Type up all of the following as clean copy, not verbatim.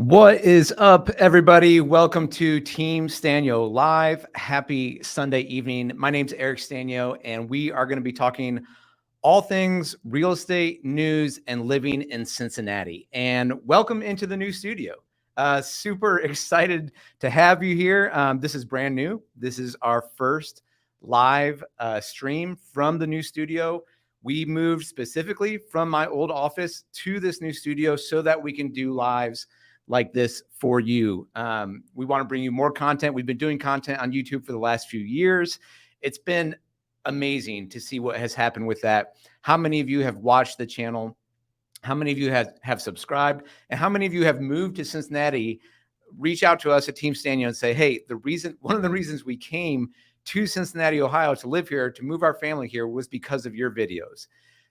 What is up, everybody? Welcome to Team Stanyo Live. Happy Sunday evening. My name's Eric Stanyo, and we are going to be talking all things real estate, news, and living in Cincinnati. And welcome into the new studio. Super excited to have you here. This is brand new. This is our first live stream from the new studio. We moved specifically from my old office to this new studio so that we can do lives like this for you. We want to bring you more content. We've been doing content on YouTube for the last few years. It's been amazing to see what has happened with that. How many of you have watched the channel? How many of you have subscribed? And how many of you have moved to Cincinnati? Reach out to us at Team Stanyo and say, hey, one of the reasons we came to Cincinnati, Ohio to live here, to move our family here, was because of your videos.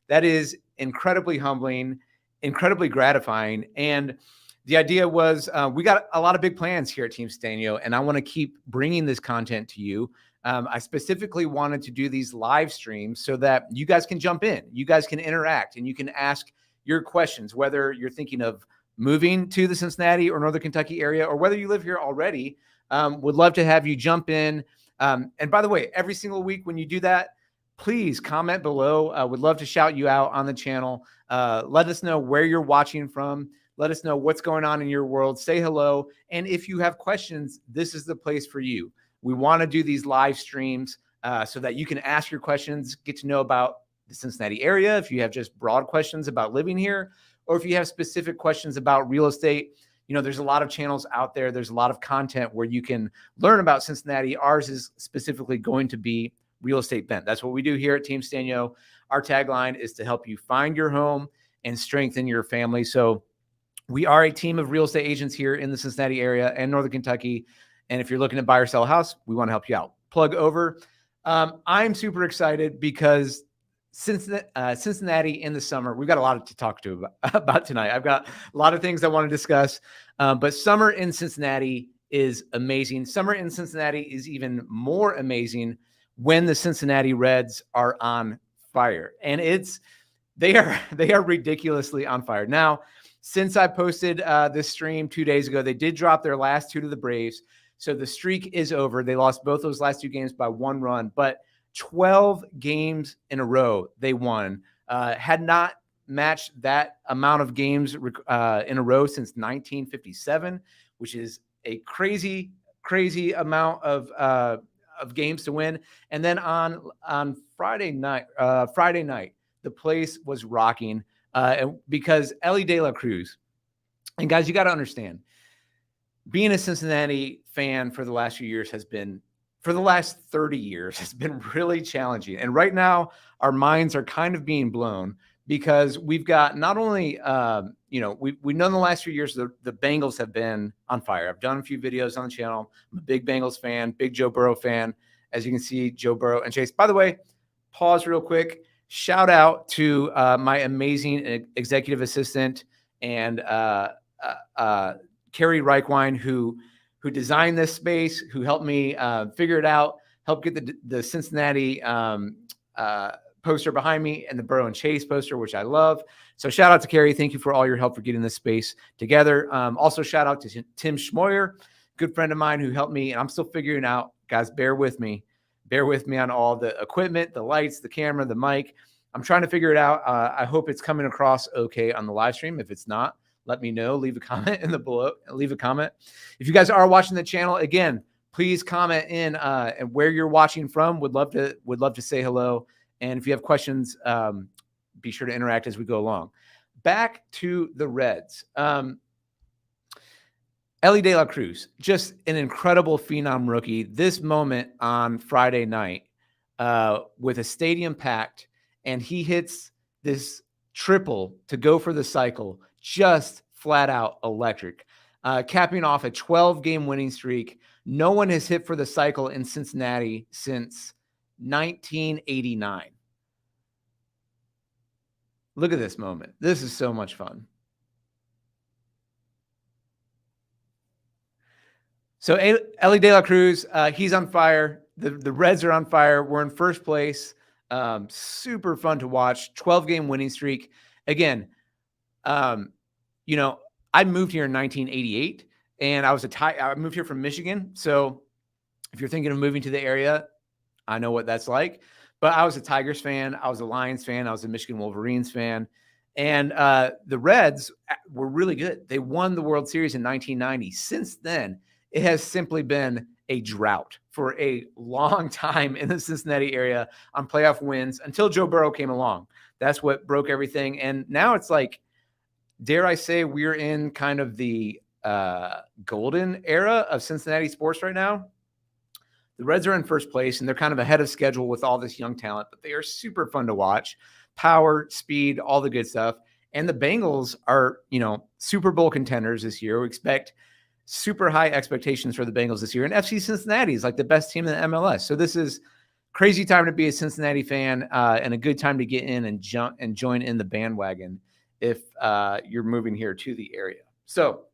That is incredibly humbling, incredibly gratifying. And the idea was we got a lot of big plans here at Team Stanyo, and I want to keep bringing this content to you. I specifically wanted to do these live streams so that you guys can jump in, you guys can interact, and you can ask your questions, whether you're thinking of moving to the Cincinnati or Northern Kentucky area, or whether you live here already. Would love to have you jump in. And by the way, every single week when you do that, please comment below. Would love to shout you out on the channel. Let us know where you're watching from. Let us know what's going on in your world. Say hello. And if you have questions, this is the place for you. We want to do these live streams so that you can ask your questions, get to know about the Cincinnati area. If you have just broad questions about living here, or if you have specific questions about real estate, you know, there's a lot of channels out there. There's a lot of content where you can learn about Cincinnati. Ours is specifically going to be real estate bent. That's what we do here at Team Stanyo. Our tagline is to help you find your home and strengthen your family. So we are a team of real estate agents here in the Cincinnati area and Northern Kentucky. And if you're looking to buy or sell a house, we want to help you out. Plug over. I'm super excited because Cincinnati in the summer, we've got a lot to talk to about tonight. I've got a lot of things I want to discuss, but summer in Cincinnati is amazing. Summer in Cincinnati is even more amazing when the Cincinnati Reds are on fire. And they are ridiculously on fire. Now, since I posted this stream 2 days ago, they did drop their last two to the Braves. So the streak is over. They lost both those last two games by 1 run, but 12 games in a row they won. Had not matched that amount of games in a row since 1957, which is a crazy, crazy amount of games to win. And then on Friday night, the place was rocking. Because Elly De La Cruz, and guys, you got to understand, being a Cincinnati fan for the last few years for the last 30 years has been really challenging. And right now, our minds are kind of being blown because we've got not only, we know in the last few years the Bengals have been on fire. I've done a few videos on the channel. I'm a big Bengals fan, big Joe Burrow fan. As you can see, Joe Burrow and Chase. By the way, pause real quick. Shout out to my amazing executive assistant and Carrie Reichwein, who designed this space, who helped me figure it out, helped get the Cincinnati poster behind me and the Burrow and Chase poster, which I love. So shout out to Carrie. Thank you for all your help for getting this space together. Also shout out to Tim Schmoyer, good friend of mine who helped me, and I'm still figuring out. Guys, bear with me. Bear with me on all the equipment, the lights, the camera, the mic. I'm trying to figure it out. I hope it's coming across okay on the live stream. If it's not, let me know. Leave a comment in the below. Leave a comment. If you guys are watching the channel, again, please comment in and where you're watching from. Would love to say hello. And if you have questions, be sure to interact as we go along. Back to the Reds. Elly De La Cruz, just an incredible phenom rookie. This moment on Friday night with a stadium packed, and he hits this triple to go for the cycle, just flat out electric. Capping off a 12-game winning streak. No one has hit for the cycle in Cincinnati since 1989. Look at this moment. This is so much fun. So Elly De La Cruz, he's on fire. The Reds are on fire. We're in first place. Super fun to watch. 12-game winning streak. Again, I moved here in 1988, and I moved here from Michigan. So if you're thinking of moving to the area, I know what that's like. But I was a Tigers fan. I was a Lions fan. I was a Michigan Wolverines fan. And the Reds were really good. They won the World Series in 1990. Since then, it has simply been a drought for a long time in the Cincinnati area on playoff wins until Joe Burrow came along. That's what broke everything. And now it's like, dare I say, we're in kind of the golden era of Cincinnati sports right now. The Reds are in first place, and they're kind of ahead of schedule with all this young talent, but they are super fun to watch. Power, speed, all the good stuff. And the Bengals are, Super Bowl contenders this year. We expect super high expectations for the Bengals this year. And FC Cincinnati is like the best team in the MLS. So this is crazy time to be a Cincinnati fan and a good time to get in and join in the bandwagon if you're moving here to the area. So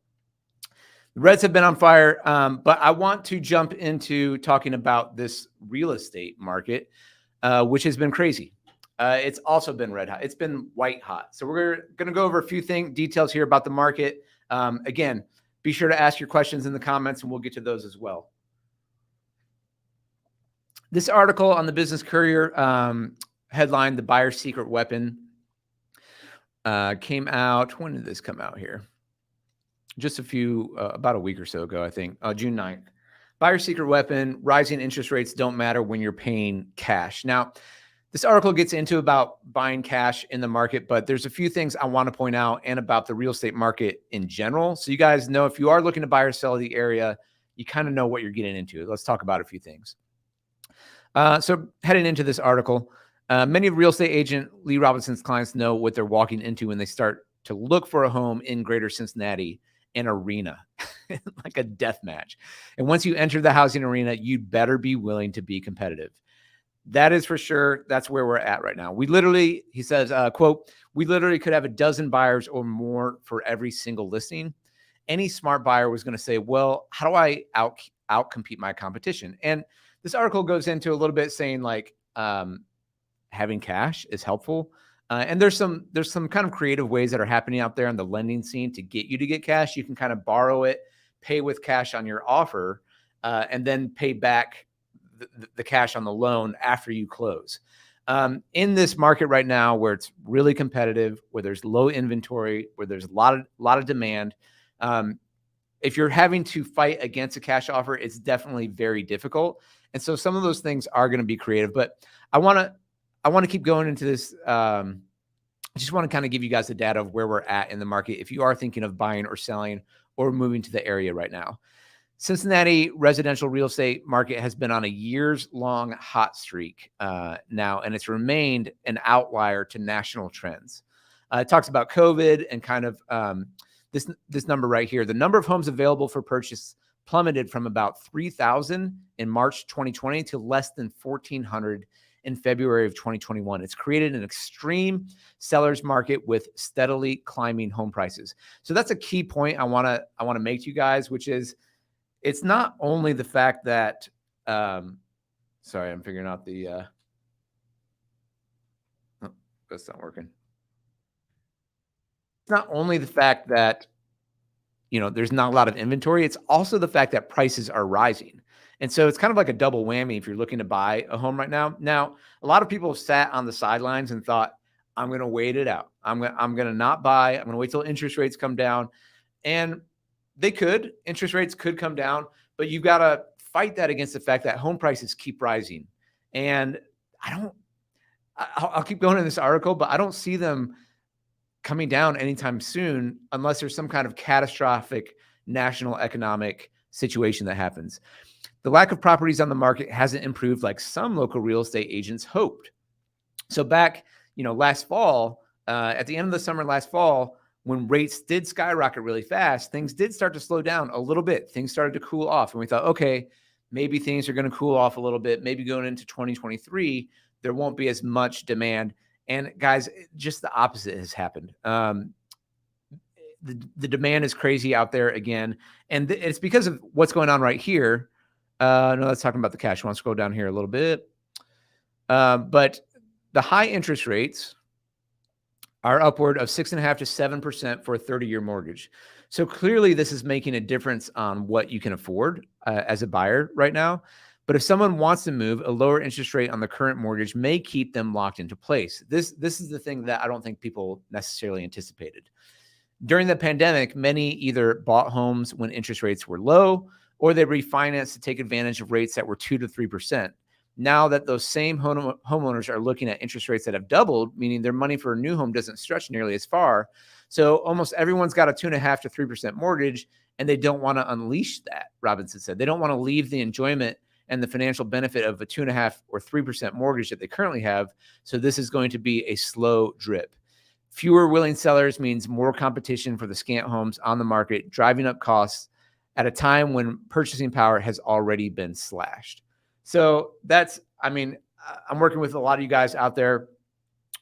the Reds have been on fire, but I want to jump into talking about this real estate market, which has been crazy. It's also been red hot. It's been white hot. So we're going to go over a few details here about the market. Again, be sure to ask your questions in the comments, and we'll get to those as well. This article on the Business Courier, headline, "The Buyer's Secret Weapon," came out. When did this come out here? Just about a week or so ago, I think, June 9th. Buyer's secret weapon: rising interest rates don't matter when you're paying cash. Now, this article gets into about buying cash in the market, but there's a few things I want to point out and about the real estate market in general. So you guys know, if you are looking to buy or sell the area, you kind of know what you're getting into. Let's talk about a few things. So heading into this article, many of real estate agent Lee Robinson's clients know what they're walking into when they start to look for a home in Greater Cincinnati, an arena, like a death match. And once you enter the housing arena, you'd better be willing to be competitive. That is for sure. That's where we're at right now. He says, quote, "We literally could have a dozen buyers or more for every single listing." Any smart buyer was going to say, well, how do I outcompete my competition? And this article goes into a little bit saying like, having cash is helpful. And there's some kind of creative ways that are happening out there on the lending scene to get you to get cash. You can kind of borrow it, pay with cash on your offer, and then pay back the cash on the loan after you close. In this market right now, where it's really competitive, where there's low inventory, where there's a lot of demand, if you're having to fight against a cash offer, it's definitely very difficult. And so some of those things are going to be creative. But I want to keep going into this. I just want to kind of give you guys the data of where we're at in the market if you are thinking of buying or selling or moving to the area right now. Cincinnati residential real estate market has been on a years-long hot streak now, and it's remained an outlier to national trends. It talks about COVID and kind of this number right here. The number of homes available for purchase plummeted from about 3,000 in March 2020 to less than 1,400 in February of 2021. It's created an extreme seller's market with steadily climbing home prices. So that's a key point I want to make to you guys, which is it's not only the fact that sorry, I'm figuring out the oh, that's not working. It's not only the fact that there's not a lot of inventory. It's also the fact that prices are rising. And so it's kind of like a double whammy if you're looking to buy a home right now. Now, a lot of people have sat on the sidelines and thought, I'm going to wait it out. I'm going to not buy. I'm going to wait till interest rates come down. And they could. Interest rates could come down, but you've got to fight that against the fact that home prices keep rising. And I'll keep going in this article, but I don't see them coming down anytime soon unless there's some kind of catastrophic national economic situation that happens. The lack of properties on the market hasn't improved like some local real estate agents hoped. So back, last fall, at the end of the summer last fall, when rates did skyrocket really fast, things did start to slow down a little bit. Things started to cool off. And we thought, okay, maybe things are going to cool off a little bit. Maybe going into 2023, there won't be as much demand. And guys, just the opposite has happened. The demand is crazy out there again. And it's because of what's going on right here. No, let's talk about the cash. I want to scroll down here a little bit. But the high interest rates are upward of 6.5 to 7% for a 30-year mortgage. So clearly this is making a difference on what you can afford as a buyer right now. But if someone wants to move, a lower interest rate on the current mortgage may keep them locked into place. This is the thing that I don't think people necessarily anticipated. During the pandemic, many either bought homes when interest rates were low or they refinanced to take advantage of rates that were 2 to 3%. Now that those same homeowners are looking at interest rates that have doubled, meaning their money for a new home doesn't stretch nearly as far. So almost everyone's got a 2.5 to 3% mortgage, and they don't want to unleash that, Robinson said. They don't want to leave the enjoyment and the financial benefit of a 2.5 or 3% mortgage that they currently have. So this is going to be a slow drip. Fewer willing sellers means more competition for the scant homes on the market, driving up costs at a time when purchasing power has already been slashed. So that's, I mean, I'm working with a lot of you guys out there.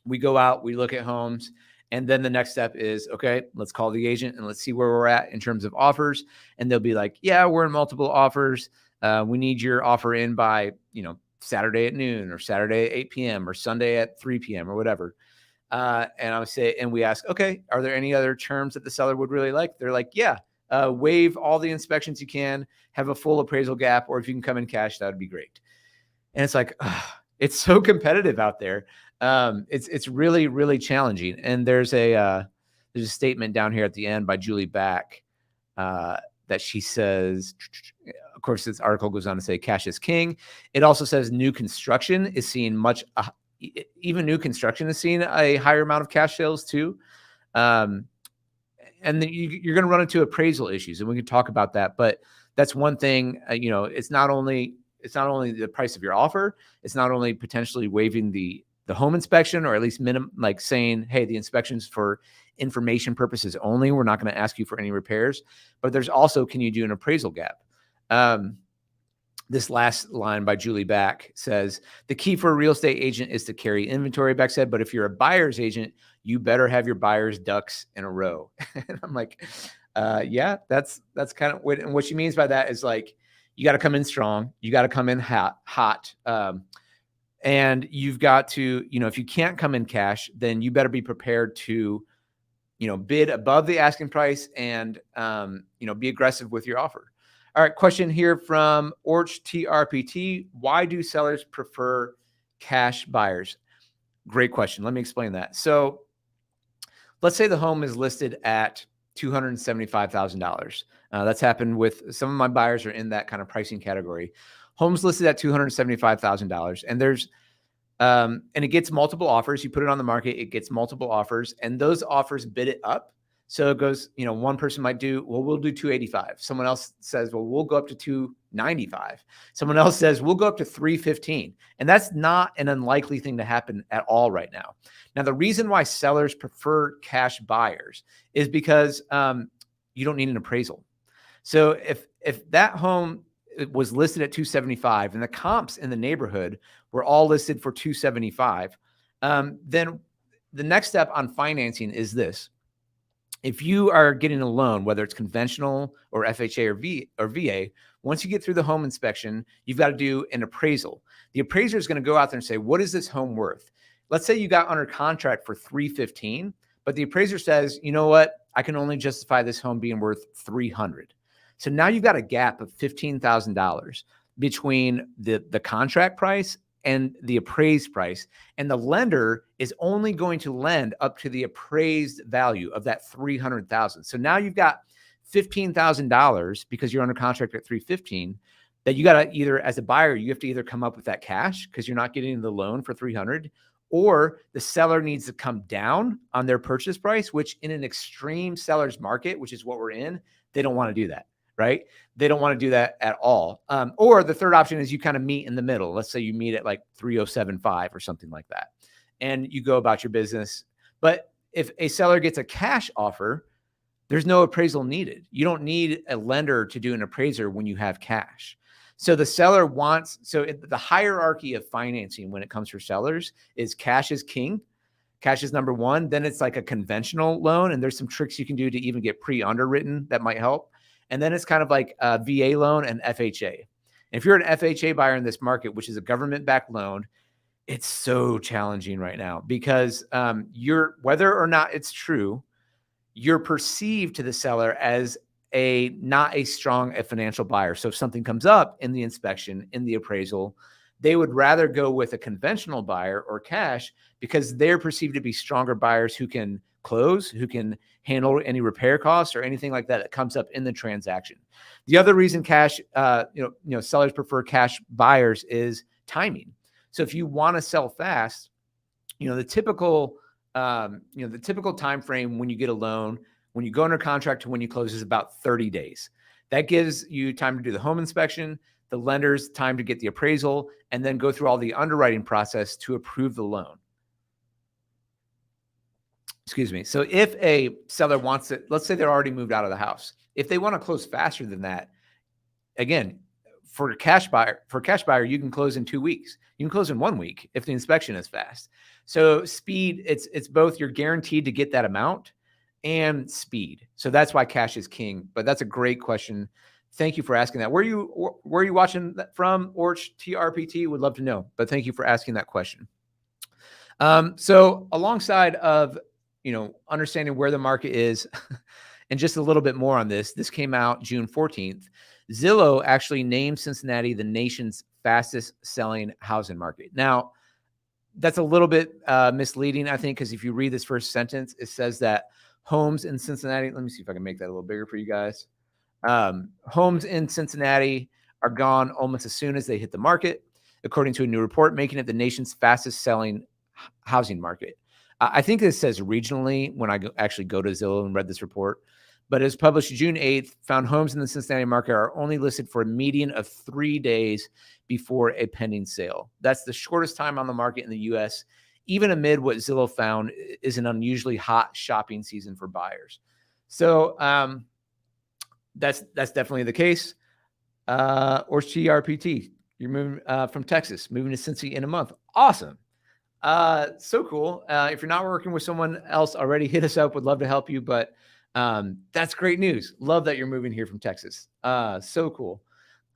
We go out, we look at homes, and then the next step is, okay, let's call the agent and let's see where we're at in terms of offers. And they'll be like, yeah, we're in multiple offers. We need your offer in by, Saturday at noon or Saturday at 8 p.m. or Sunday at 3 p.m. or whatever. And I would say, and we ask, okay, are there any other terms that the seller would really like? They're like, yeah, waive all the inspections you can, have a full appraisal gap, or if you can come in cash, that would be great. And it's like, it's so competitive out there. It's really, really challenging. And there's a statement down here at the end by Julie Back that she says, of course, this article goes on to say cash is king. It also says new construction is seeing even new construction is seeing a higher amount of cash sales too. And then you're going to run into appraisal issues, and we can talk about that. But that's one thing, it's not only the price of your offer, it's not only potentially waiving the home inspection, or at least like saying, hey, the inspection's for information purposes only. We're not going to ask you for any repairs, but there's also, can you do an appraisal gap? This last line by Julie Back says, the key for a real estate agent is to carry inventory, Beck said, but if you're a buyer's agent, you better have your buyer's ducks in a row. And I'm like, yeah, that's kind of what, and what she means by that is like, you got to come in strong. You got to come in hot. And you've got to, if you can't come in cash, then you better be prepared to, bid above the asking price and, be aggressive with your offer. All right, question here from Orch TRPT. Why do sellers prefer cash buyers? Great question. Let me explain that. So let's say the home is listed at $275,000. That's happened with some of my buyers are in that kind of pricing category. Homes listed at $275,000, and there's and it gets multiple offers. You put it on the market, it gets multiple offers, and those offers bid it up. So it goes, one person might do, well, we'll do 285. Someone else says, well, we'll go up to 295. Someone else says, we'll go up to 315. And that's not an unlikely thing to happen at all right now. Now, the reason why sellers prefer cash buyers is because you don't need an appraisal. So if that home was listed at 275 and the comps in the neighborhood were all listed for 275, then the next step on financing is this. If you are getting a loan, whether it's conventional or FHA or VA, once you get through the home inspection, you've got to do an appraisal. The appraiser is going to go out there and say, what is this home worth? Let's say you got under contract for 315, but the appraiser says, you know what? I can only justify this home being worth 300. So now you've got a gap of $15,000 between the contract price and the appraised price. And the lender is only going to lend up to the appraised value of that 300,000. So now you've got $15,000 because you're under contract at 315 that you got to either, as a buyer, you have to either come up with that cash because you're not getting the loan for 300, or the seller needs to come down on their purchase price, which in an extreme seller's market, which is what we're in, they don't want to do that. Right? They don't want to do that at all. Or the third option is you kind of meet in the middle. Let's say you meet at like 307.5 or something like that, and you go about your business. But if a seller gets a cash offer, there's no appraisal needed. You don't need a lender to do an appraiser when you have cash. So the seller wants, the hierarchy of financing when it comes for sellers is cash is king. Cash is number one. Then it's like a conventional loan. And there's some tricks you can do to even get pre-underwritten that might help. And then it's kind of like a VA loan and FHA. And if you're an FHA buyer in this market, which is a government-backed loan, It's so challenging right now because you're, whether or not it's true, you're perceived to the seller as not a strong a financial buyer. So if something comes up in the inspection, in the appraisal, they would rather go with a conventional buyer or cash because they're perceived to be stronger buyers who can close, who can handle any repair costs or anything like that that comes up in the transaction. The other reason cash, sellers prefer cash buyers is timing. So if you want to sell fast, the typical time frame when you get a loan, when you go under contract to when you close is about 30 days. That gives you time to do the home inspection, the lender's time to get the appraisal, and then go through all the underwriting process to approve the loan. Excuse me. So if a seller wants it, let's say they're already moved out of the house. If they want to close faster than that, again, for a cash buyer, you can close in 2 weeks. You can close in 1 week if the inspection is fast. So speed, it's both you're guaranteed to get that amount and speed. So that's why cash is king. But that's a great question. Thank you for asking that. Where are you watching that from? Orch TRPT would love to know. But thank you for asking that question. So alongside of understanding where the market is, and just a little bit more on this came out June 14th. Zillow actually named Cincinnati the nation's fastest selling housing market. Now, that's a little bit misleading, I think, because if you read this first sentence, it says that homes in Cincinnati, let me see if I can make that a little bigger for you guys. Homes in Cincinnati are gone almost as soon as they hit the market, according to a new report, making it the nation's fastest selling housing market. I think this says regionally when I actually go to Zillow and read this report, but it was published June 8th, found homes in the Cincinnati market are only listed for a median of 3 days before a pending sale. That's the shortest time on the market in the U.S., even amid what Zillow found is an unusually hot shopping season for buyers. So that's definitely the case. Or TRPT, you're moving from Texas, moving to Cincy in a month. Awesome. So cool. If you're not working with someone else already, hit us up. Would love to help you, but that's great news. Love that you're moving here from Texas. So cool.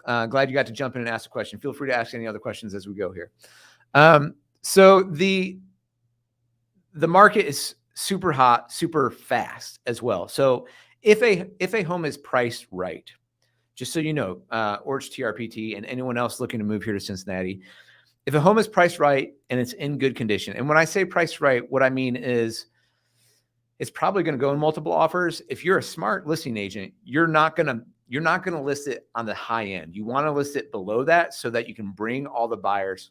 Glad you got to jump in and ask a question. Feel free to ask any other questions as we go here. So the market is super hot, super fast as well. So if a home is priced right, just so you know, Orch TRPT and anyone else looking to move here to Cincinnati, if a home is priced right and it's in good condition, and when I say priced right, what I mean is it's probably going to go in multiple offers. If you're a smart listing agent, you're not going to list it on the high end. You want to list it below that so that you can bring all the buyers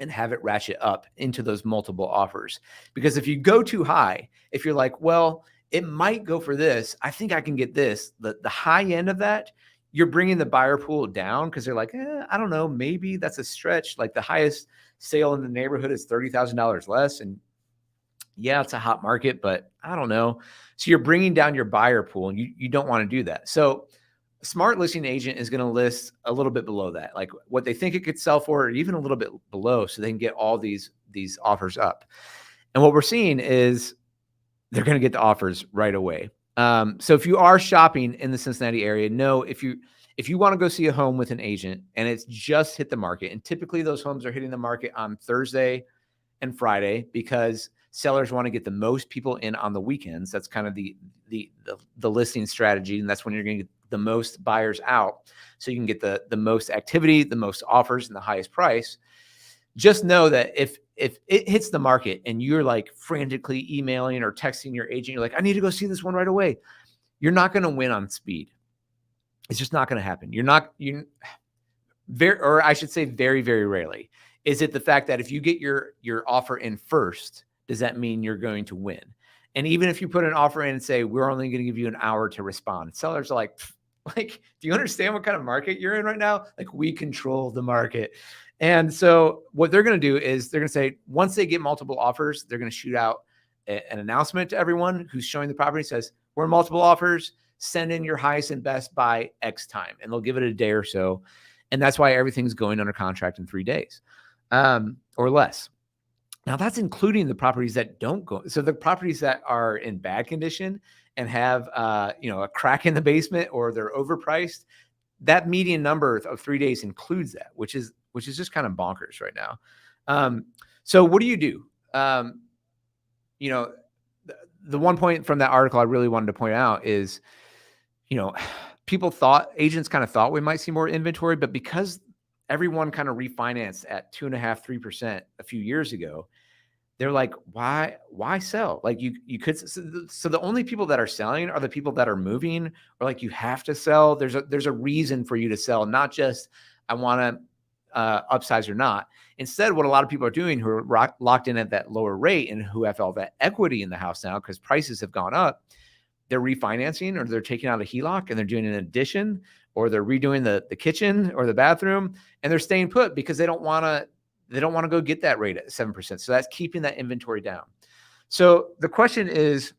and have it ratchet up into those multiple offers. Because if you go too high, if you're like, well, it might go for this, I think I can get this, the high end of that, you're bringing the buyer pool down because they're like, I don't know, maybe that's a stretch. Like the highest sale in the neighborhood is $30,000 less. And yeah, it's a hot market, but I don't know. So you're bringing down your buyer pool and you don't want to do that. So a smart listing agent is going to list a little bit below that, like what they think it could sell for, or even a little bit below, so they can get all these offers up. And what we're seeing is they're going to get the offers right away. So if you are shopping in the Cincinnati area, know if you want to go see a home with an agent and it's just hit the market, and typically those homes are hitting the market on Thursday and Friday because sellers want to get the most people in on the weekends. That's kind of the listing strategy, and that's when you're going to get the most buyers out, so you can get the most activity, the most offers, and the highest price. Just know that if it hits the market and you're like frantically emailing or texting your agent, you're like, I need to go see this one right away, you're not going to win on speed. It's just not going to happen. Very, very rarely is it the fact that if you get your offer in first, does that mean you're going to win? And even if you put an offer in and say, we're only going to give you an hour to respond, sellers are like, do you understand what kind of market you're in right now? Like, we control the market. And so what they're going to do is they're going to say, once they get multiple offers, they're going to shoot out an announcement to everyone who's showing the property, says, we're multiple offers, send in your highest and best by X time. And they'll give it a day or so. And that's why everything's going under contract in 3 days or less. Now that's including the properties that don't go. So the properties that are in bad condition and have, a crack in the basement, or they're overpriced, that median number of 3 days includes that, which is just kind of bonkers right now. So what do you do? You know, the one point from that article I really wanted to point out is, you know, agents kind of thought we might see more inventory, but because everyone kind of refinanced at 2.5%, 3% a few years ago, they're like, why sell? Like you could, so the only people that are selling are the people that are moving, or like you have to sell. There's a reason for you to sell, not just I want to upsize or not. Instead, what a lot of people are doing who are locked in at that lower rate and who have all that equity in the house now because prices have gone up, they're refinancing or they're taking out a HELOC and they're doing an addition or they're redoing the kitchen or the bathroom, and they're staying put because they don't want to go get that rate at 7%. So that's keeping that inventory down. So the question is,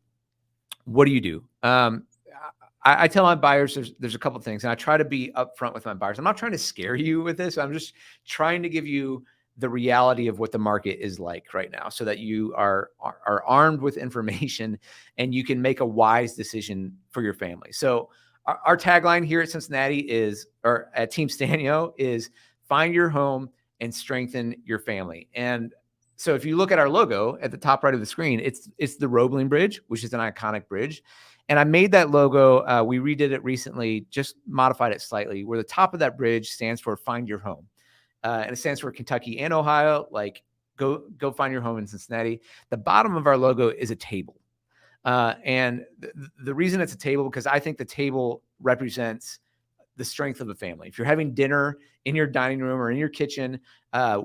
what do you do? I tell my buyers there's a couple of things, and I try to be upfront with my buyers. I'm not trying to scare you with this. I'm just trying to give you the reality of what the market is like right now, so that you are armed with information and you can make a wise decision for your family. So our tagline here at Cincinnati or at Team Stanio is find your home and strengthen your family. And so if you look at our logo at the top right of the screen, it's the Roebling Bridge, which is an iconic bridge. And I made that logo. We redid it recently, just modified it slightly, where the top of that bridge stands for find your home. And it stands for Kentucky and Ohio, like go find your home in Cincinnati. The bottom of our logo is a table. And the reason it's a table, because I think the table represents the strength of a family. If you're having dinner in your dining room or in your kitchen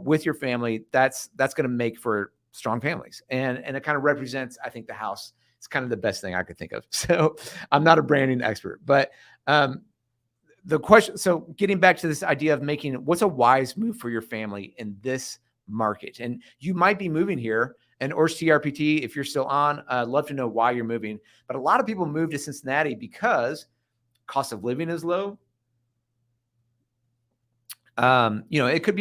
with your family, that's going to make for strong families. And it kind of represents, I think, the house. It's kind of the best thing I could think of. So I'm not a branding expert, but the question, so getting back to this idea of making what's a wise move for your family in this market. And you might be moving here, and or CRPT, if you're still on, I'd love to know why you're moving. But a lot of people move to Cincinnati because cost of living is low. It could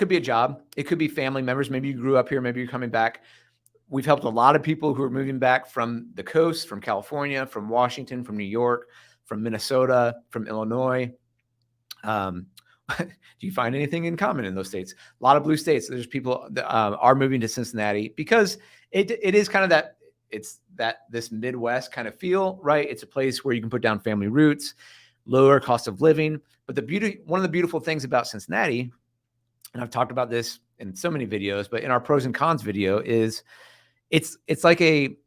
be a job. It could be family members. Maybe you grew up here. Maybe you're coming back. We've helped a lot of people who are moving back from the coast, from California, from Washington, from New York, from Minnesota, from Illinois. Do you find anything in common in those states? A lot of blue states. There's people that are moving to Cincinnati because it is kind of this Midwest kind of feel, right? It's a place where you can put down family roots, lower cost of living. But one of the beautiful things about Cincinnati, and I've talked about this in so many videos, but in our pros and cons video, is it's like a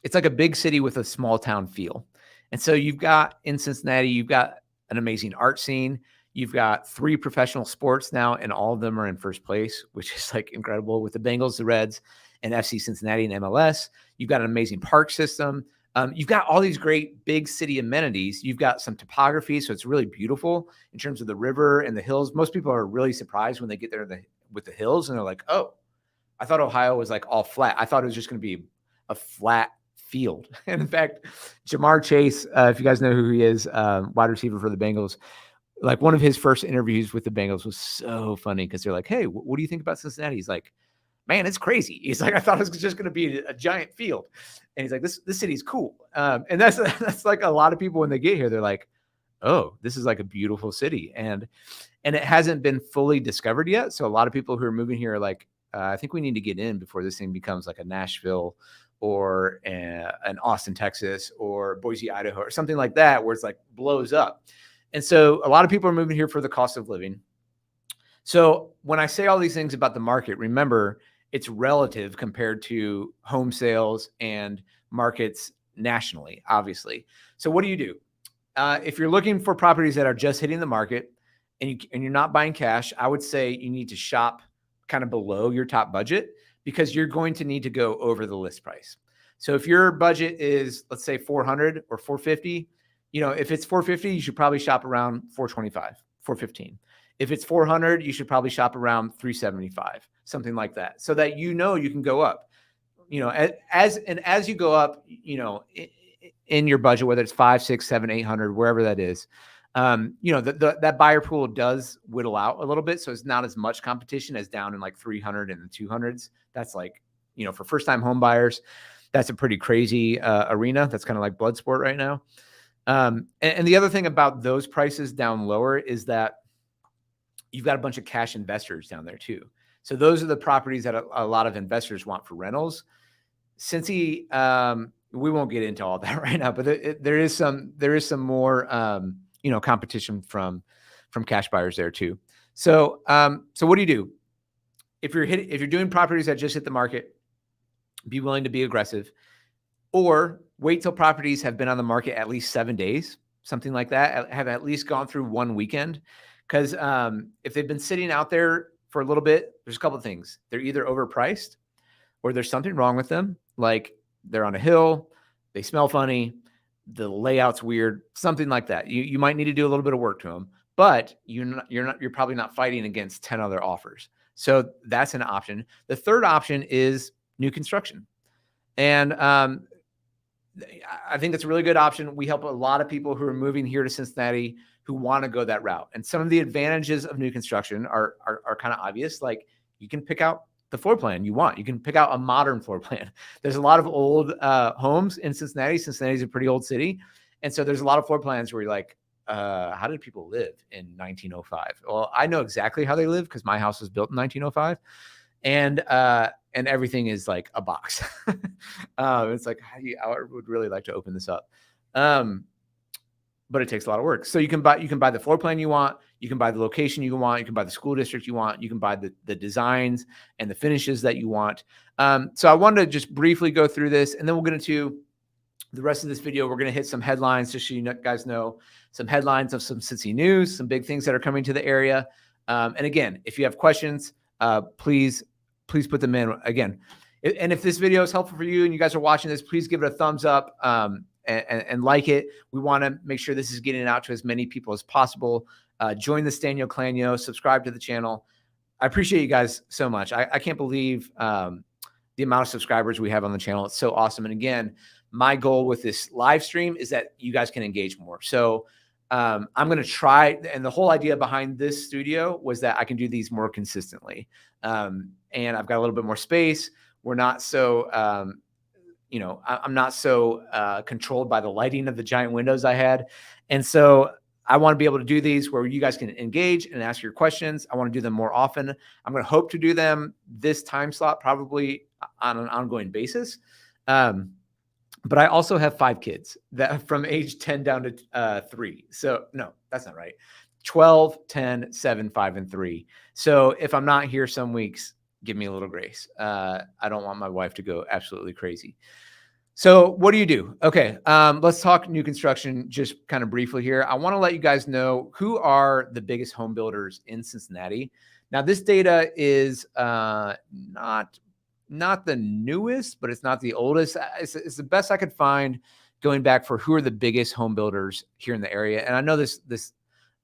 big city with a small town feel. And so in Cincinnati, you've got an amazing art scene. You've got 3 professional sports now, and all of them are in first place, which is like incredible, with the Bengals, the Reds, and FC Cincinnati and MLS. You've got an amazing park system. You've got all these great big city amenities. You've got some topography, so it's really beautiful in terms of the river and the hills. Most people are really surprised when they get there with the hills, and they're like, "Oh, I thought Ohio was like all flat. I thought it was just going to be a flat field." And in fact, Jamar Chase, if you guys know who he is, wide receiver for the Bengals, like one of his first interviews with the Bengals was so funny because they're like, "Hey, what do you think about Cincinnati?" He's like, "Man, it's crazy." He's like, "I thought it was just going to be a giant field." And he's like, this city's cool. And that's like a lot of people when they get here, they're like, "Oh, this is like a beautiful city." And it hasn't been fully discovered yet. So a lot of people who are moving here are like, I think we need to get in before this thing becomes like a Nashville or an Austin, Texas, or Boise, Idaho, or something like that, where it's like blows up. And so a lot of people are moving here for the cost of living. So when I say all these things about the market, remember, it's relative compared to home sales and markets nationally, obviously. So what do you do? If you're looking for properties that are just hitting the market and you're not buying cash, I would say you need to shop kind of below your top budget, because you're going to need to go over the list price. So if your budget is, let's say, 400 or 450, if it's 450, you should probably shop around 425, 415. If it's 400, you should probably shop around 375, something like that, so that you can go up. As you go up, in your budget, whether it's 5, 6, 7, 800, wherever that is, that buyer pool does whittle out a little bit. So it's not as much competition as down in like 300 and the 200s. That's like, for first-time home buyers, that's a pretty crazy arena. That's kind of like blood sport right now. And the other thing about those prices down lower is that you've got a bunch of cash investors down there too. So those are the properties that a lot of investors want for rentals. Cincy, we won't get into all that right now, but there is some more competition from cash buyers there too. So what do you do if you're doing properties that just hit the market? Be willing to be aggressive, or wait till properties have been on the market at least 7 days, something like that, have at least gone through one weekend. Because if they've been sitting out there for a little bit, there's a couple of things. They're either overpriced or there's something wrong with them. Like they're on a hill, they smell funny, the layout's weird, something like that. You might need to do a little bit of work to them, but you're probably not fighting against 10 other offers. So that's an option. The third option is new construction. And I think that's a really good option. We help a lot of people who are moving here to Cincinnati who want to go that route. And some of the advantages of new construction are kind of obvious. Like you can pick out the floor plan you want. You can pick out a modern floor plan. There's a lot of old homes in Cincinnati. Cincinnati's a pretty old city. And so there's a lot of floor plans where you're like, how did people live in 1905? Well, I know exactly how they live because my house was built in 1905. And everything is like a box. It's like, I would really like to open this up. But it takes a lot of work. So you can buy the floor plan you want, you can buy the location you want, you can buy the school district you want, you can buy the designs and the finishes that you want. So I wanted to just briefly go through this, and then we'll get into the rest of this video. We're going to hit some headlines just so you guys know some headlines of some Cincy news, some big things that are coming to the area. And again, if you have questions, please put them in. Again, and if this video is helpful for you and you guys are watching this, please give it a thumbs up and like it. We want to make sure this is getting out to as many people as possible. Join the Stanyo Clanyo, subscribe to the channel. I appreciate you guys so much. I can't believe the amount of subscribers we have on the channel. It's so awesome. And again, my goal with this live stream is that you guys can engage more. So I'm going to try, and the whole idea behind this studio was that I can do these more consistently. And I've got a little bit more space. We're not so, I'm not so controlled by the lighting of the giant windows I had. And so I want to be able to do these where you guys can engage and ask your questions. I want to do them more often. I'm going to hope to do them this time slot, probably on an ongoing basis. But I also have 5 kids that from age 10 down to 3. So no, that's not right. 12, 10, 7, 5, and 3. So if I'm not here some weeks, give me a little grace. I don't want my wife to go absolutely crazy. So what do you do? Okay, let's talk new construction just kind of briefly here. I want to let you guys know who are the biggest home builders in Cincinnati. Now, this data is not the newest, but it's not the oldest. It's the best I could find going back for who are the biggest home builders here in the area. And I know this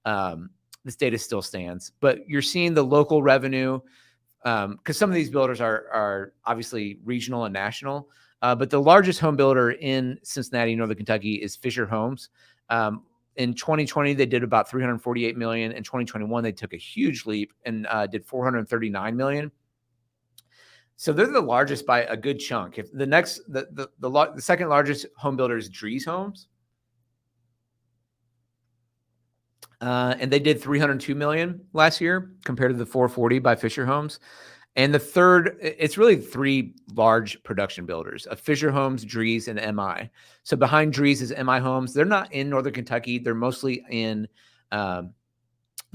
data still stands, but you're seeing the local revenue because some of these builders are obviously regional and national. But the largest home builder in Cincinnati, Northern Kentucky, is Fisher Homes. In 2020, they did about $348 million. In 2021, they took a huge leap and did $439 million. So they're the largest by a good chunk. If the second largest home builder is Drees Homes, and they did $302 million last year compared to the $440 by Fisher Homes. And the third, it's really 3 large production builders of Fisher Homes, Drees, and MI. So behind Drees is MI Homes. They're not in Northern Kentucky. They're mostly in kind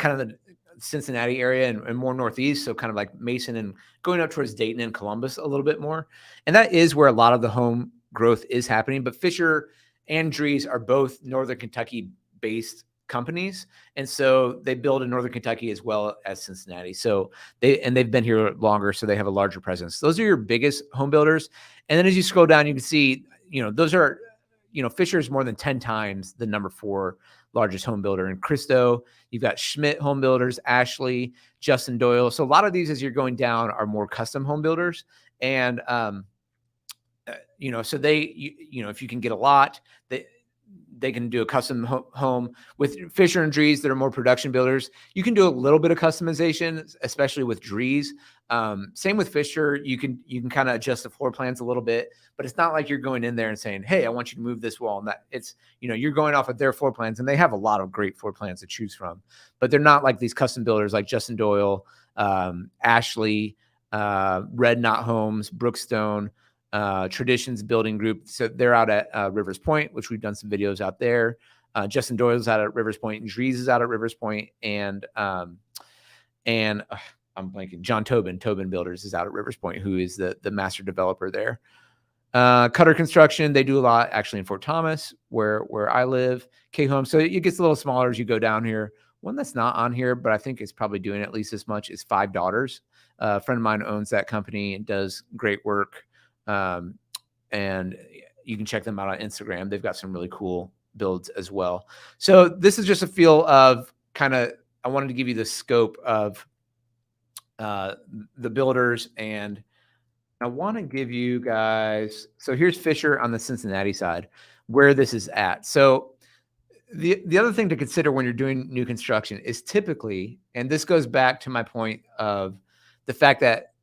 of the Cincinnati area and more northeast. So kind of like Mason and going up towards Dayton and Columbus a little bit more. And that is where a lot of the home growth is happening. But Fisher and Drees are both Northern Kentucky based companies, and so they build in Northern Kentucky as well as Cincinnati. So they've been here longer, so they have a larger presence. Those are your biggest home builders. And then as you scroll down, you can see, those are, Fisher is more than 10 times the number 4 largest home builder. In Christo, you've got Schmidt Home Builders, Ashley, Justin Doyle. So a lot of these, as you're going down, are more custom home builders. And so if you can get a lot, they can do a custom home. With Fisher and Drees that are more production builders. You can do a little bit of customization, especially with Drees. Same with Fisher. You can kind of adjust the floor plans a little bit, but it's not like you're going in there and saying, hey, I want you to move this wall. And that it's, you're going off of their floor plans, and they have a lot of great floor plans to choose from, but they're not like these custom builders like Justin Doyle, Ashley, Red Knot Homes, Brookstone, Traditions Building Group. So they're out at Rivers Point, which we've done some videos out there. Justin Doyle's out at Rivers Point, and Dries is out at Rivers Point, and I'm blanking. John Tobin Builders is out at Rivers Point, who is the master developer there. Cutter Construction, they do a lot actually in Fort Thomas, where I live. K Home, so it gets a little smaller as you go down here. One that's not on here, but I think it's probably doing at least as much, is Five Daughters. A friend of mine owns that company and does great work. And you can check them out on Instagram. They've got some really cool builds as well. So this is just a feel of kind of, I wanted to give you the scope of the builders, and I want to give you guys, so here's Fisher on the Cincinnati side, where this is at. So the other thing to consider when you're doing new construction is typically, and this goes back to my point of the fact that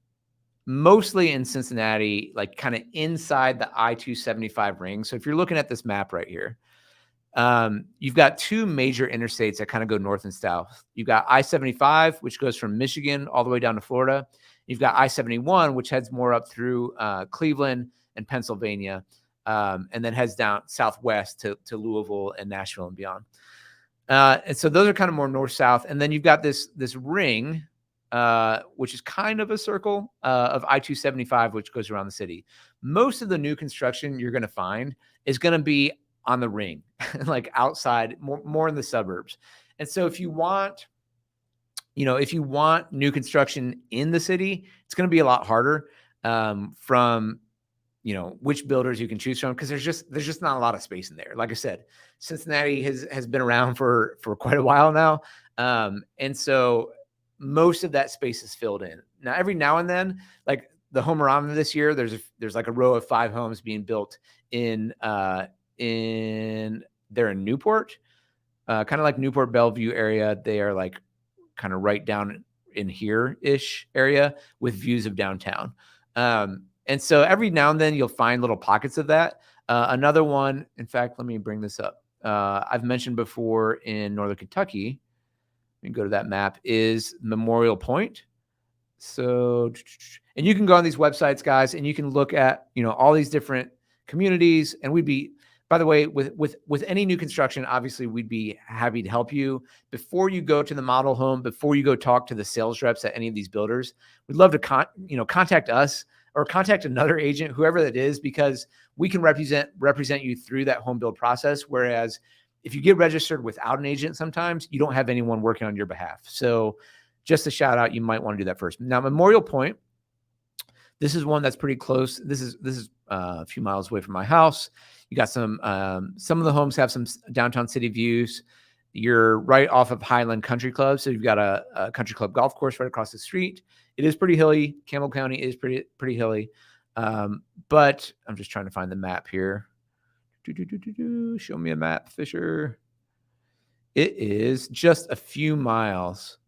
mostly in Cincinnati, like kind of inside the I-275 ring. So if you're looking at this map right here, you've got two major interstates that kind of go north and south. You've got I-75, which goes from Michigan all the way down to Florida. You've got I-71, which heads more up through Cleveland and Pennsylvania, and then heads down southwest to Louisville and Nashville and beyond. And so those are kind of more north-south. And then you've got this ring, which is kind of a circle of I-275, which goes around the city. Most of the new construction you're going to find is going to be on the ring, like outside, more in the suburbs. And so if you want new construction in the city, it's going to be a lot harder from, which builders you can choose from, because there's just not a lot of space in there. Like I said, Cincinnati has been around for quite a while now. And so most of that space is filled in. Now, every now and then, like the Homerama this year, there's like a row of 5 homes being built in Newport, kind of like Newport Bellevue area. They are like kind of right down in here-ish area with views of downtown. And so every now and then you'll find little pockets of that. Another one, in fact, let me bring this up. I've mentioned before in Northern Kentucky, let me go to that map, is Memorial Point. So, and you can go on these websites, guys, and you can look at, all these different communities. And we'd be, by the way, with any new construction, obviously we'd be happy to help you. Before you go to the model home, before you go talk to the sales reps at any of these builders, we'd love to contact us or contact another agent, whoever that is, because we can represent you through that home build process. Whereas if you get registered without an agent, sometimes you don't have anyone working on your behalf. So just a shout out, you might want to do that first. Now, Memorial Point, this is one that's pretty close. This is a few miles away from my house. You got some of the homes have some downtown city views. You're right off of Highland Country Club. So you've got a country club golf course right across the street. It is pretty hilly. Campbell County is pretty hilly. But I'm just trying to find the map here. Show me a map, Fisher. It is just a few miles.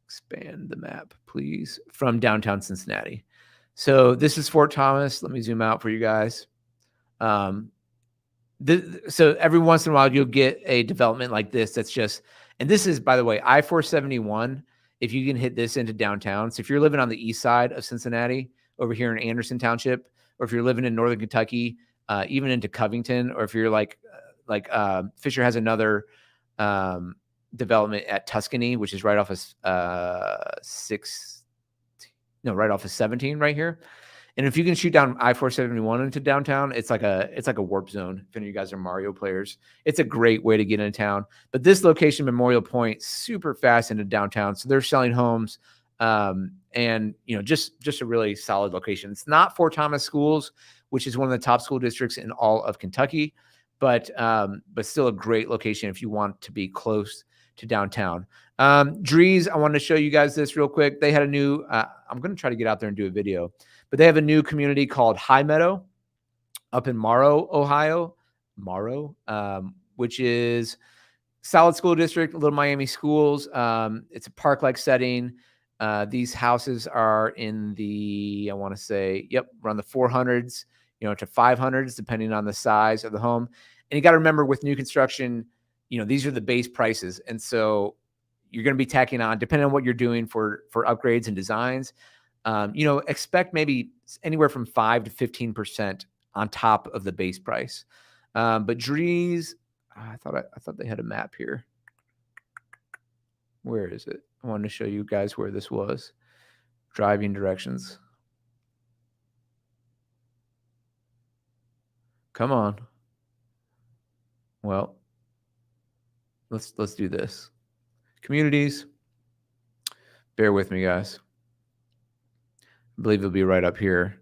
Expand the map, please, from downtown Cincinnati. So this is Fort Thomas. Let me zoom out for you guys. So every once in a while, you'll get a development like this that's just, and this is, by the way, I-471, if you can hit this into downtown. So if you're living on the east side of Cincinnati, over here in Anderson Township, or if you're living in Northern Kentucky, even into Covington, or if you're like Fisher has another development at Tuscany, which is right off of right off of 17 right here. And if you can shoot down I-471 into downtown, it's like a warp zone. If any of you guys are Mario players, it's a great way to get into town. But this location, Memorial Point, super fast into downtown. So they're selling homes, and just a really solid location. It's not Fort Thomas Schools, which is one of the top school districts in all of Kentucky, but still a great location if you want to be close to downtown. Dries, I wanted to show you guys this real quick. They had a new, I'm going to try to get out there and do a video, but they have a new community called High Meadow up in Morrow, Ohio. Morrow, which is solid school district, Little Miami schools. It's a park-like setting. These houses are in the, I want to say, around the 400s, to 500s, depending on the size of the home. And you got to remember, with new construction, these are the base prices. And so, you're going to be tacking on, depending on what you're doing for upgrades and designs. Expect maybe anywhere from 5 to 15% on top of the base price. But Drees, I thought they had a map here. Where is it? I wanted to show you guys where this was. Driving directions. Come on. Well, let's do this. Communities. Bear with me, guys. I believe it'll be right up here.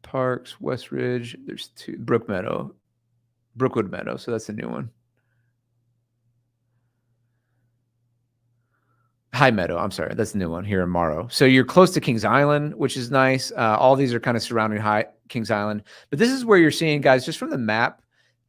Parks, West Ridge. There's two. Brookwood Meadow. So that's a new one. High Meadow. I'm sorry. That's the new one here in Morrow. So you're close to Kings Island, which is nice. All these are kind of surrounding Kings Island. But this is where you're seeing, guys, just from the map,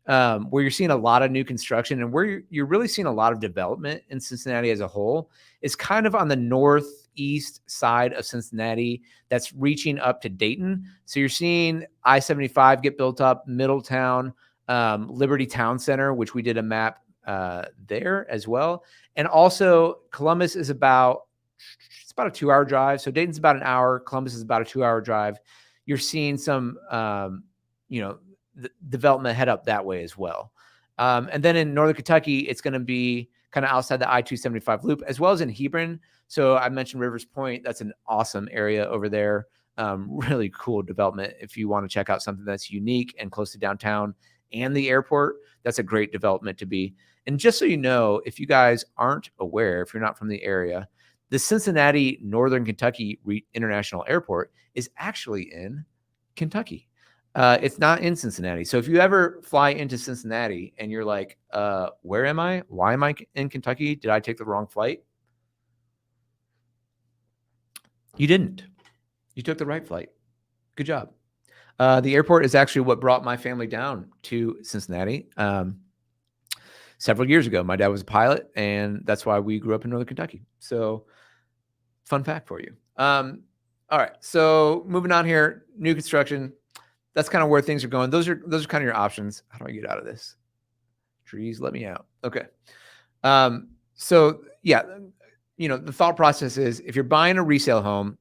where you're seeing a lot of new construction and where you're really seeing a lot of development in Cincinnati as a whole. Is kind of on the northeast side of Cincinnati that's reaching up to Dayton. So you're seeing I-75 get built up, Middletown, Liberty Town Center, which we did a map there as well. And also Columbus is about a 2-hour drive. So Dayton's about an hour. Columbus is about a 2-hour drive. You're seeing some, the development head up that way as well. And then in Northern Kentucky, it's going to be kind of outside the I-275 loop, as well as in Hebron. So I mentioned Rivers Point. That's an awesome area over there. Really cool development. If you want to check out something that's unique and close to downtown and the airport, that's a great development to be. And just so you know, if you guys aren't aware, if you're not from the area, the Cincinnati Northern Kentucky International Airport is actually in Kentucky. It's not in Cincinnati. So if you ever fly into Cincinnati and you're like, where am I? Why am I in Kentucky? Did I take the wrong flight? You didn't. You took the right flight. Good job. The airport is actually what brought my family down to Cincinnati. Several years ago, my dad was a pilot, and that's why we grew up in Northern Kentucky. So fun fact for you. All right. So moving on here, new construction. That's kind of where things are going. Those are kind of your options. How do I get out of this? Trees, let me out. Okay. So yeah, the thought process is if you're buying a resale home,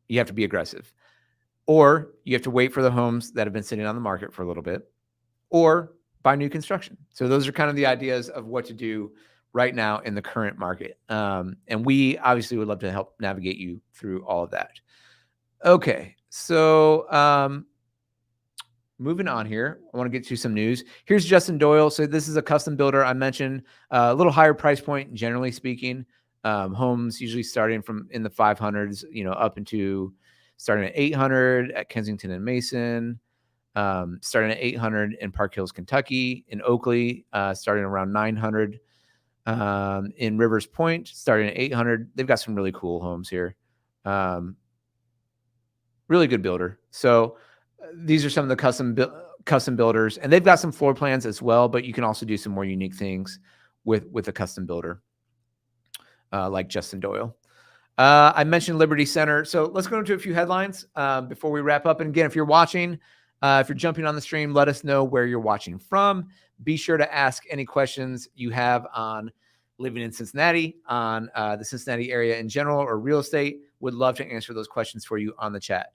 you have to be aggressive, or you have to wait for the homes that have been sitting on the market for a little bit, or buy new construction. So those are kind of the ideas of what to do right now in the current market. And we obviously would love to help navigate you through all of that. Okay. So, moving on here, I want to get to some news. Here's Justin Doyle. So this is a custom builder. I mentioned a little higher price point, generally speaking. Homes usually starting from in the 500s, up into starting at 800 at Kensington and Mason, starting at 800 in Park Hills, Kentucky, in Oakley, starting around 900, in Rivers Point, starting at 800. They've got some really cool homes here. Really good builder. So these are some of the custom builders, and they've got some floor plans as well, but you can also do some more unique things with a custom builder, like Justin Doyle. I mentioned Liberty Center. So let's go into a few headlines before we wrap up. And again, if you're watching, if you're jumping on the stream, let us know where you're watching from. Be sure to ask any questions you have on living in Cincinnati, on the Cincinnati area in general, or real estate. Would love to answer those questions for you on the chat.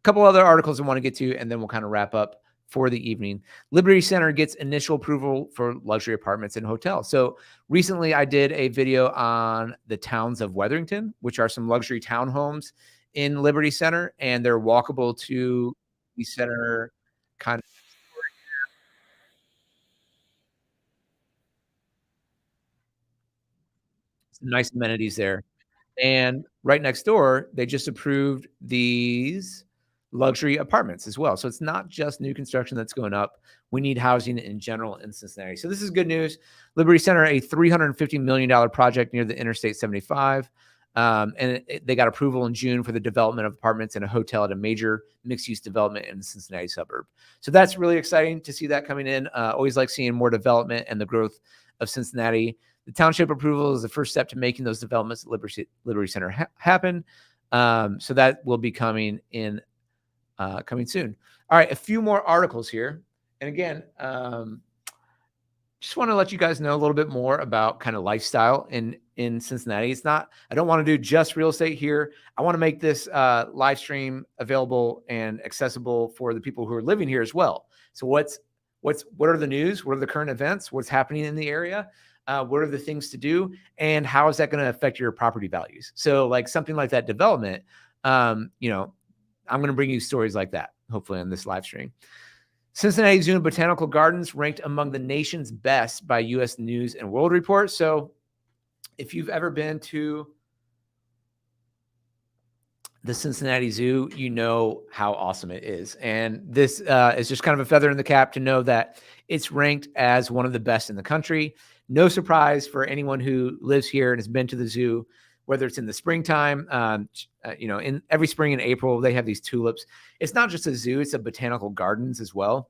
Couple other articles I want to get to, and then we'll kind of wrap up for the evening. Liberty Center gets initial approval for luxury apartments and hotels. So recently I did a video on the towns of Wetherington, which are some luxury townhomes in Liberty Center, and they're walkable to the center kind of. Some nice amenities there. And right next door, they just approved these luxury apartments as well. So it's not just new construction that's going up. We need housing in general in Cincinnati. So this is good news. Liberty Center, a $350 million project near the Interstate 75. And they got approval in June for the development of apartments and a hotel at a major mixed-use development in the Cincinnati suburb. So that's really exciting to see that coming in. Always like seeing more development and the growth of Cincinnati. The township approval is the first step to making those developments at Liberty Center happen. So that will be coming soon. All right, a few more articles here. And again, just want to let you guys know a little bit more about kind of lifestyle in Cincinnati. It's not, I don't want to do just real estate here. I want to make this live stream available and accessible for the people who are living here as well. So what are the news? What are the current events? What's happening in the area? What are the things to do? And how is that going to affect your property values? So like something like that development, I'm going to bring you stories like that, hopefully on this live stream. Cincinnati Zoo and Botanical Gardens ranked among the nation's best by U.S. News and World Report. So if you've ever been to the Cincinnati Zoo, you know how awesome it is. And this is just kind of a feather in the cap to know that it's ranked as one of the best in the country. No surprise for anyone who lives here and has been to the zoo, whether it's in the springtime, in every spring and April, they have these tulips. It's not just a zoo, it's a botanical gardens as well.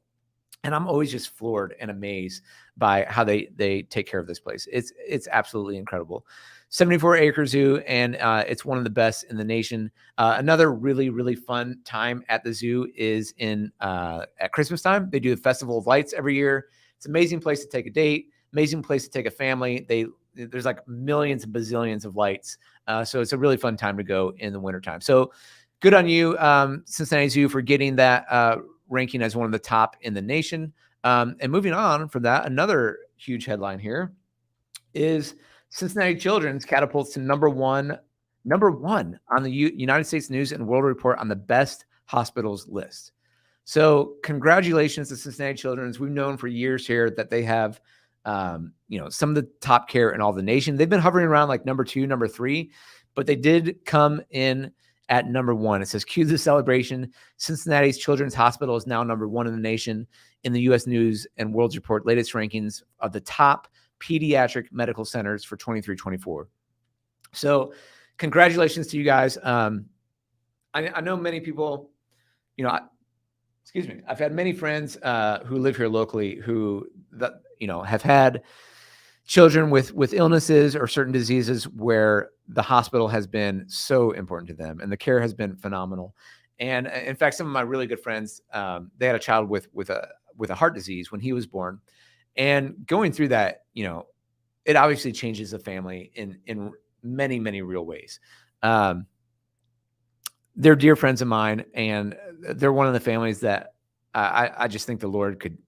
And I'm always just floored and amazed by how they take care of this place. It's absolutely incredible. 74-acre zoo, and it's one of the best in the nation. Another really, really fun time at the zoo is at Christmas time. They do the Festival of Lights every year. It's an amazing place to take a date, amazing place to take a family. There's like millions and bazillions of lights. So it's a really fun time to go in the wintertime. So good on you, Cincinnati Zoo, for getting that ranking as one of the top in the nation. And moving on from that, another huge headline here is Cincinnati Children's catapults to number one on the United States News and World Report on the best hospitals list. So congratulations to Cincinnati Children's. We've known for years here that they have some of the top care in all the nation. They've been hovering around like number 2, number 3, but they did come in at number 1. It says, cue the celebration. Cincinnati's Children's Hospital is now number 1 in the nation in the U.S. News and World Report latest rankings of the top pediatric medical centers for 23-24. So congratulations to you guys. I know many people, I've had many friends who live here locally who have had children with illnesses or certain diseases where the hospital has been so important to them and the care has been phenomenal. And in fact, some of my really good friends, they had a child with a heart disease when he was born, and going through that, it obviously changes the family in many, many real ways. They're dear friends of mine, and they're one of the families that I just think the Lord could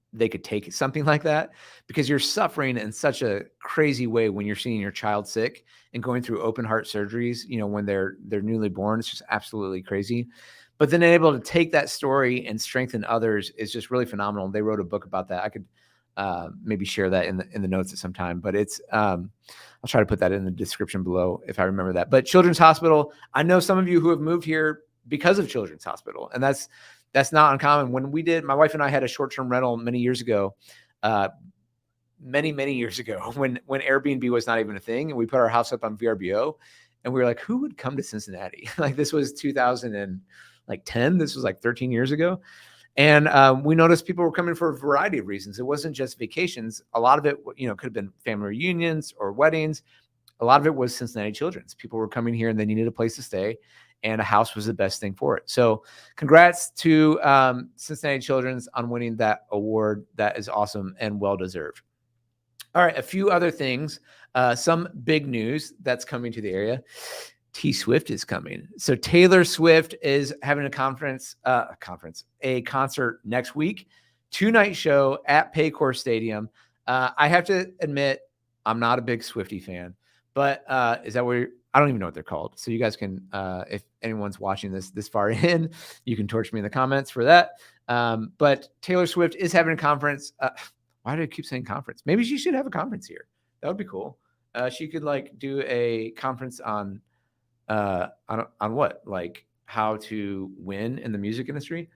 take something like that, because you're suffering in such a crazy way when you're seeing your child sick and going through open heart surgeries, when they're newly born. It's just absolutely crazy. But then able to take that story and strengthen others is just really phenomenal. They wrote a book about that. I could maybe share that in the notes at some time, but it's I'll try to put that in the description below if I remember that. But Children's Hospital, I know some of you who have moved here because of Children's Hospital, and that's not uncommon. When my wife and I had a short-term rental many years ago, many years ago, when Airbnb was not even a thing, and we put our house up on VRBO, and we were like, who would come to Cincinnati? Like, this was 2010. This was like 13 years ago. And we noticed people were coming for a variety of reasons. It wasn't just vacations. A lot of it, could have been family reunions or weddings. A lot of it was Cincinnati Children's. People were coming here and they needed a place to stay, and a house was the best thing for it. So congrats to Cincinnati Children's on winning that award. That is awesome and well-deserved. All right, a few other things. Some big news that's coming to the area. T Swift is coming. So Taylor Swift is having a concert next week, 2-night show at Paycor Stadium. I have to admit, I'm not a big Swiftie fan, but is that where I don't even know what they're called. So you guys can, if anyone's watching this far in, you can torch me in the comments for that. But Taylor Swift is having a conference. Why do I keep saying conference? Maybe she should have a conference here. That would be cool. She could do a conference on what? Like how to win in the music industry.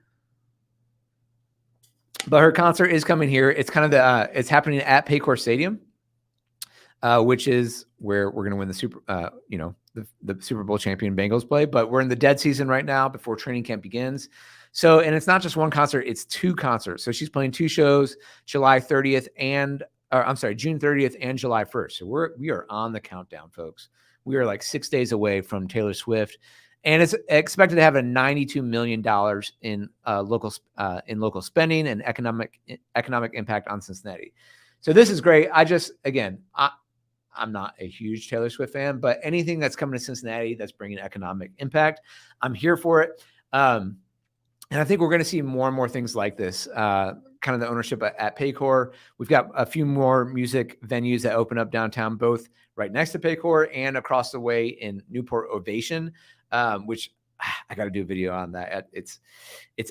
But her concert is coming here. It's kind of it's happening at Paycor Stadium, which is where we're going to win the Super Bowl champion Bengals play. But we're in the dead season right now before training camp begins. So, and it's not just one concert, it's 2 concerts. So she's playing 2 shows, June 30th and July 1st. So we are on the countdown, folks. We are like 6 days away from Taylor Swift and it's expected to have a $92 million in local spending and economic impact on Cincinnati. So this is great. I'm not a huge Taylor Swift fan, but anything that's coming to Cincinnati that's bringing economic impact, I'm here for it. And I think we're going to see more and more things like this. Kind of the ownership at Paycor. We've got a few more music venues that open up downtown, both right next to Paycor and across the way in Newport Ovation, which I got to do a video on that. It's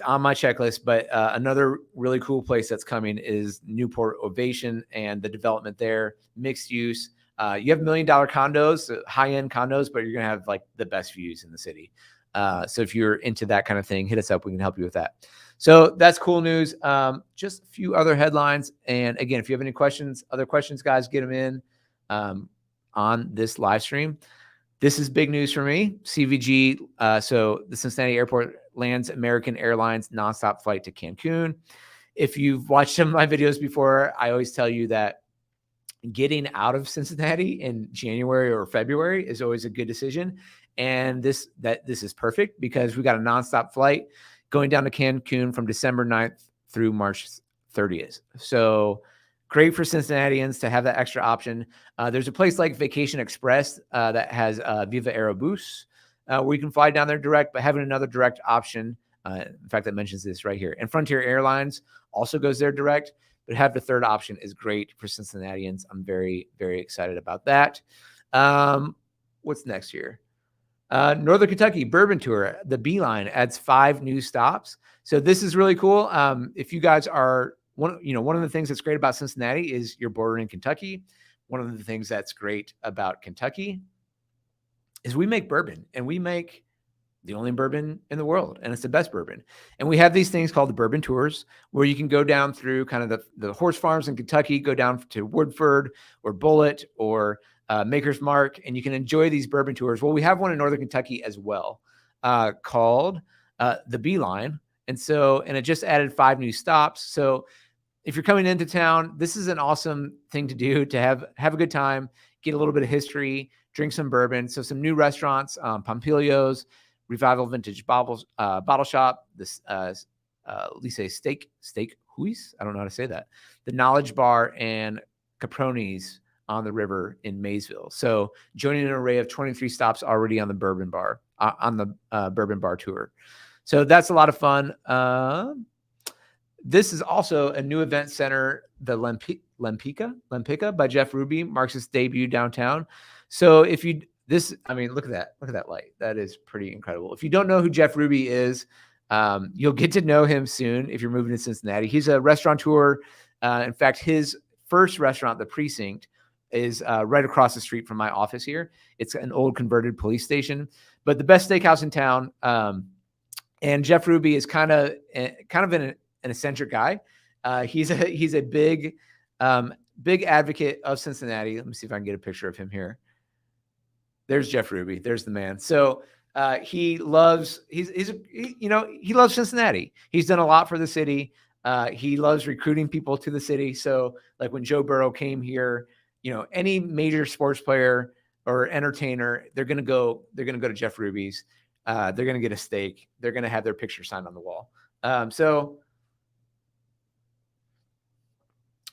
on my checklist, but another really cool place that's coming is Newport Ovation and the development there, mixed use. You have $1 million condos, high-end condos, but you're going to have like the best views in the city. So if you're into that kind of thing, hit us up. We can help you with that. So that's cool news. Just a few other headlines. And again, if you have any other questions, guys, get them in on this live stream. This is big news for me. CVG. So the Cincinnati Airport lands American Airlines nonstop flight to Cancun. If you've watched some of my videos before, I always tell you that getting out of Cincinnati in January or February is always a good decision. And this is perfect because we got a nonstop flight going down to Cancun from December 9th through March 30th. So great for Cincinnatians to have that extra option. There's a place like Vacation Express that has Viva Aerobus where you can fly down there direct, but having another direct option, in fact, that mentions this right here. And Frontier Airlines also goes there direct, but have the third option is great for Cincinnatians. I'm very, very excited about that. What's next here? Northern Kentucky Bourbon Tour, the Beeline adds 5 new stops. So this is really cool. If you guys are one of the things that's great about Cincinnati is you're bordering Kentucky. One of the things that's great about Kentucky is we make bourbon, and we make the only bourbon in the world, and it's the best bourbon. And we have these things called the bourbon tours where you can go down through kind of the horse farms in Kentucky, go down to Woodford or Bullitt or Maker's Mark, and you can enjoy these bourbon tours. Well, we have one in Northern Kentucky as well called the Beeline. And it just added 5 new stops. So if you're coming into town, this is an awesome thing to do, to have a good time, get a little bit of history, drink some bourbon. So some new restaurants, Pompilio's, Revival Vintage Bottle Shop, this Lise Steak Huis, I don't know how to say that, the Knowledge Bar, and Caproni's on the river in Maysville. So joining an array of 23 stops already on the Bourbon Bar, Bourbon Bar tour. So that's a lot of fun. This is also a new event center, the Lempica by Jeff Ruby, marks its debut downtown. So look at that light. That is pretty incredible. If you don't know who Jeff Ruby is, you'll get to know him soon if you're moving to Cincinnati. He's a restaurateur. In fact, his first restaurant, The Precinct, is right across the street from my office here. It's an old converted police station, but the best steakhouse in town. And Jeff Ruby is kind of an eccentric guy. He's a big advocate of Cincinnati. Let me see if I can get a picture of him here. There's Jeff Ruby. There's the man. So he loves Cincinnati. He's done a lot for the city. He loves recruiting people to the city. So like when Joe Burrow came here, any major sports player or entertainer, they're going to go to Jeff Ruby's. They're going to get a steak. They're going to have their picture signed on the wall. So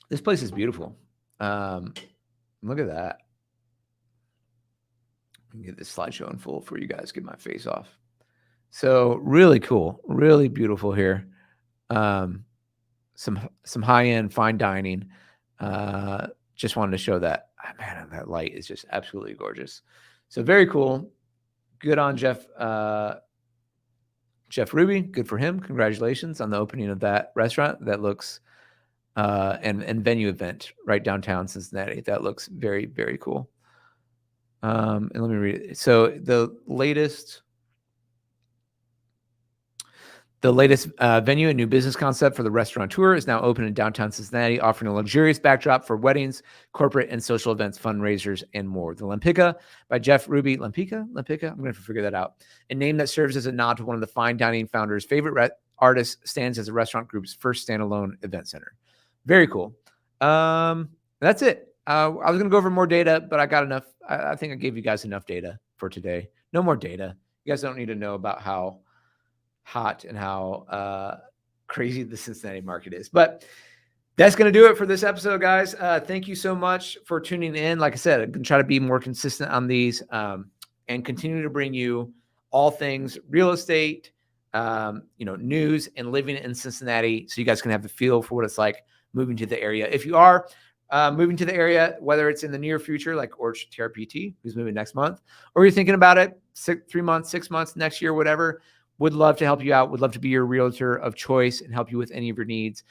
this place is beautiful. Look at that. Get this slideshow in full for you guys. Get my face off. So really cool, really beautiful here. Some high-end fine dining. Just wanted to show that. Man, that light is just absolutely gorgeous. So very cool. Good on Jeff Ruby. Good for him. Congratulations on the opening of that restaurant. That looks and venue event right downtown Cincinnati. That looks very, very cool. And let me read it. So the latest venue and new business concept for the restaurateur is now open in downtown Cincinnati, offering a luxurious backdrop for weddings, corporate and social events, fundraisers, and more. The Lempica by Jeff Ruby. Lempica? I'm going to have to figure that out. A name that serves as a nod to one of the fine dining founders' favorite artists, stands as the restaurant group's first standalone event center. Very cool. That's it. I was going to go over more data, but I got enough. I think I gave you guys enough data for today. No more data. You guys don't need to know about how hot and how crazy the Cincinnati market is. But that's going to do it for this episode, guys. Thank you so much for tuning in. Like I said, I'm going to try to be more consistent on these and continue to bring you all things real estate, news and living in Cincinnati, so you guys can have the feel for what it's like moving to the area. If you are moving to the area, whether it's in the near future, like Orch TRPT, who's moving next month, or you're thinking about it 3 months, 6 months, next year, whatever, would love to help you out. Would love to be your realtor of choice and help you with any of your needs.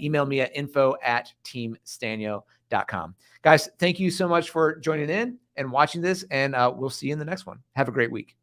Email me at info@teamstanyo.com. Guys, thank you so much for joining in and watching this, and we'll see you in the next one. Have a great week.